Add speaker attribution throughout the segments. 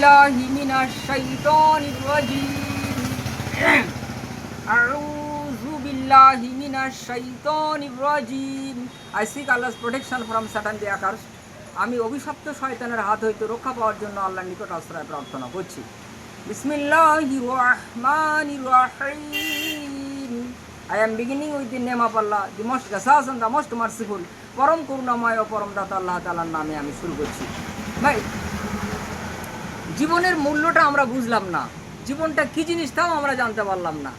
Speaker 1: बिल्लाहि मिनश शैतानिर रजीम अऊज़ु बिल्लाहि मिनश शैतानिर रजीम I seek Allah's protection from Satan the accursed. আমি অভিশপ্ত শয়তানের হাত হইতে রক্ষা পাওয়ার জন্য আল্লাহর নিকট আশ্রয় প্রার্থনা করছি। বিসমিল্লাহির রহমানির রহিম। I am beginning with the name of Allah, the most gracious and the most merciful. পরম করুণাময় ও পরম দাতা আল্লাহ তাআলার নামে আমি শুরু করছি। ভাই, জীবনের মূল্যটা আমরা বুঝলাম না, জীবনটা কী জিনিস তাও আমরা জানতে পারলাম না।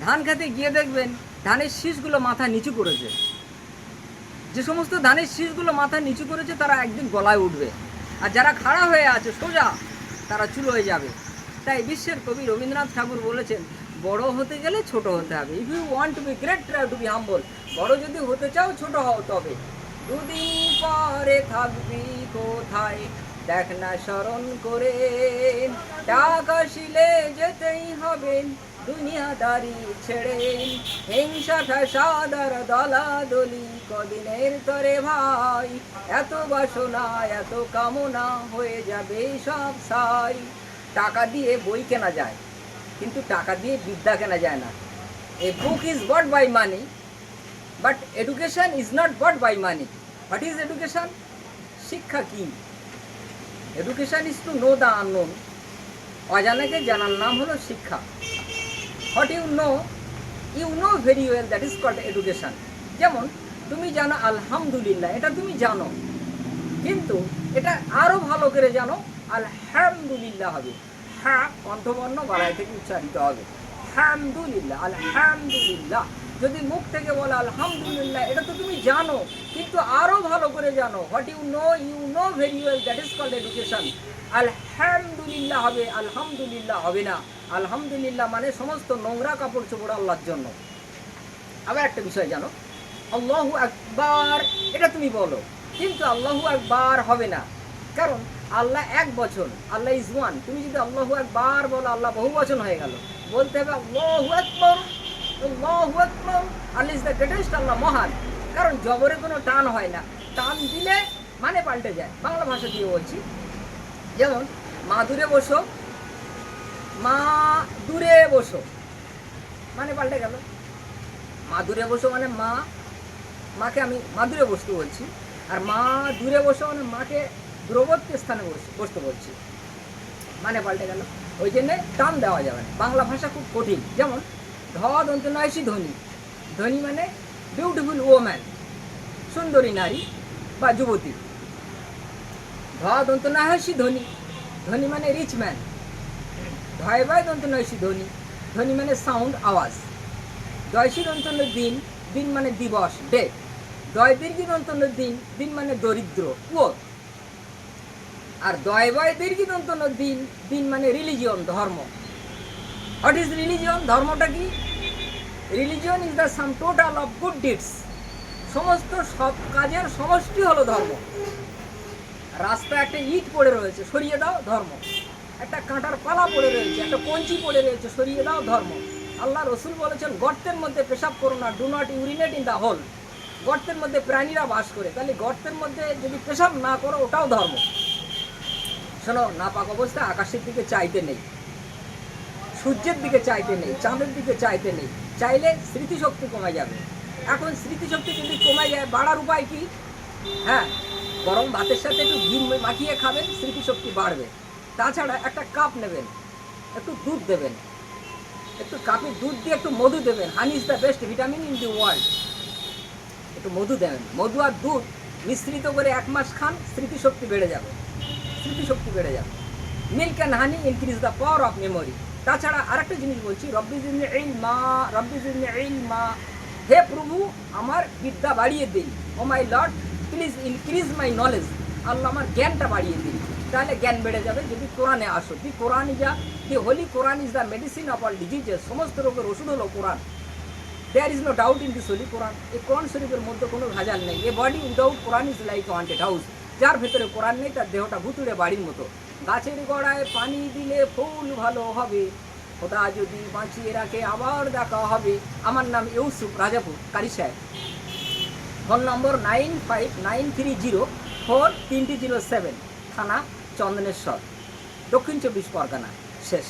Speaker 1: ধান খেতে গিয়ে দেখবেন ধানের শীষগুলো মাথা নিচু করেছে। যে সমস্ত ধানের শীষগুলো মাথা নিচু করেছে তারা একদিন গলায় উঠবে, আর যারা খাড়া হয়ে আছে সোজা তারা চুল হয়ে যাবে। তাই বিশ্বের কবি রবীন্দ্রনাথ ঠাকুর বলেছেন, বড় হতে গেলে ছোট হতে হবে। If you want to be great try to be humble. বড় যদি হতে চাও ছোট হও তবে। দুদিন পরে থাকবি কোথায় দেখ না স্মরণ করে, টাকা শিলে যেতেই হবে দুনিয়াদারি ছেড়ে। হিংসা ফ্যাসাদার দলাদলি কদিনের তরে ভাই, এত বাসনা এত কামনা হয়ে যাবে সব ছাই। টাকা দিয়ে বই কেনা যায়, কিন্তু টাকা দিয়ে বিদ্যা কেনা যায় না। A book is bought by money, but education is not bought by money. What is education? শিক্ষা কি? Education is to know the unknown. অজানাকে জানার নাম হলো শিক্ষা। What you know very well, that is called education. যেমন তুমি জানো আলহামদুলিল্লাহ, এটা তুমি জানো, কিন্তু এটা আরও ভালো করে জানো আলহামদুলিল্লাহ হবে। হ্যাঁ কণ্ঠবর্ণ গলায় থেকে উচ্চারিত হবে, হামদুলিল্লাহ আলহামদুলিল্লাহ। যদি মুখ থেকে বলে আলহামদুলিল্লাহ, এটা তো তুমি জানো, কিন্তু আরও ভালো করে জানো। What you know very well, that is called education. আলহামদুলিল্লাহ হবে, আলহামদুলিল্লাহ হবে না। আলহামদুলিল্লাহ মানে সমস্ত নোংরা কাপড় চোপড় আল্লাহর জন্য। আবার একটা বিষয় জানো, আল্লাহু আকবার এটা তুমি বলো, কিন্তু আল্লাহু আকবার হবে না, কারণ আল্লাহ এক বচন, আল্লাহ ইজ ওয়ান। তুমি যদি আল্লাহু আকবার বলো, আল্লাহ বহু বচন হয়ে গেল। বলতে হবে আল্লাহু আকবার, আল্লাহু আকবার। আল্লাহ ইজ দ্য গ্রেটেস্ট, আল্লাহ মহান। কারণ জবরে কোনো টান হয় না, টান দিলে মানে পাল্টে যায়। বাংলা ভাষা দিয়ে বলছি, যেমন মা দূরে বসো, মা দূরে বসো মানে পাল্টে গেল। মা দূরে বসো মানে মাকে আমি মা দূরে বসতে বলছি, আর মা দূরে বসো মানে মাকে দূরবর্তী স্থানে বসতে বলছি, মানে পাল্টে গেল। ওই জন্যে টান দেওয়া যাবে না। বাংলা ভাষা খুব কঠিন। যেমন ধ দন্ত নয়সী ধ্বনি, ধ্বনি মানে বিউটিফুল ওম্যান, সুন্দরী নারী বা যুবতী। ধ দন্ত নয়সী ধ্বনি, ধ্বনি মানে রিচ ম্যান। ধয় বাই দন্ত নয়সী ধ্বনি, ধ্বনি মানে সাউন্ড, আওয়াজ। দয়সী দন্ত দিন, দিন মানে দিবস, ডে। দয় দীর্ঘি দন্ত দিন, দিন মানে দরিদ্র, পুয়ার। আর দয় বয় দীর্ঘি দন্ত দিন, দিন মানে রিলিজিয়ন, ধর্ম। What is religion? ধর্মটা কি? Religion is the sum total of good deeds. সমস্ত সৎ কাজের সমষ্টি হলো ধর্ম। রাস্তায় একটা ইট পড়ে রয়েছে, সরিয়ে দাও, ধর্ম। একটা কাঁটার পালা পড়ে রয়েছে, একটা কঞ্চি পড়ে রয়েছে, সরিয়ে দাও, ধর্ম। আল্লাহ রসুল বলেছেন, গর্তের মধ্যে পেশাব করো না, do not urinate in the hole. গর্তের মধ্যে প্রাণীরা বাস করে, তাহলে গর্তের মধ্যে যদি পেশাব না করো, ওটাও ধর্ম। শোনো, নাপাক অবস্থায় আকাশের দিকে চাইতে নেই, সূর্যের দিকে চাইতে নেই, চাঁদের দিকে চাইতে নেই। চাইলে স্মৃতিশক্তি কমে যাবে। এখন স্মৃতিশক্তি যদি কমে যায়, বাড়ার উপায় কি? হ্যাঁ, গরম ভাতের সাথে একটু ঘি মাখিয়ে খাবেন, স্মৃতিশক্তি বাড়বে। তাছাড়া একটা কাপ নেবেন, একটু দুধ দেবেন, একটু কাপে দুধ দিয়ে একটু মধু দেবেন। হানি is the best vitamin in the world. একটু মধু দেবেন, মধু আর দুধ মিশ্রিত করে 1 মাস খান, স্মৃতিশক্তি বেড়ে যাবে, স্মৃতিশক্তি বেড়ে যাবে। Milk and honey increase the power of memory. তাছাড়া আরেকটা জিনিস বলছি, রব্বি জিদনি ইলমা, রব্বি জিদনি ইলমা। হে প্রভু, আমার বিদ্যা বাড়িয়ে দিন। O my lord, please increase my knowledge. Allah আমার জ্ঞানটা বাড়িয়ে দিন, তাহলে জ্ঞান বেড়ে যাবে। যদি কোরআনে আসো, the Quran is the holy Quran is the medicine of all diseases. সমস্ত রোগের ওষুধ হলো কোরআন। There is no doubt in this holy Quran. এই কোরআন শরীফের মধ্যে কোনো ভেজাল নেই। A body without Quran is like a haunted house. যার ভেতরে কোরআন নেই, তার দেহটা ভুতুড়ে বাড়ির মতো। গাছের গোড়ায় পানি দিলে ফুল ভালো হবে, খোদা যদি বাঁচিয়ে রাখে আবার দেখা হবে। আমার নাম ইউসুফ, রাজাপুর, কারি সাহেব। ফোন নম্বর 9593043307, থানা চন্দনেশ্বর। দক্ষিণ 24 পরগনা শেষ।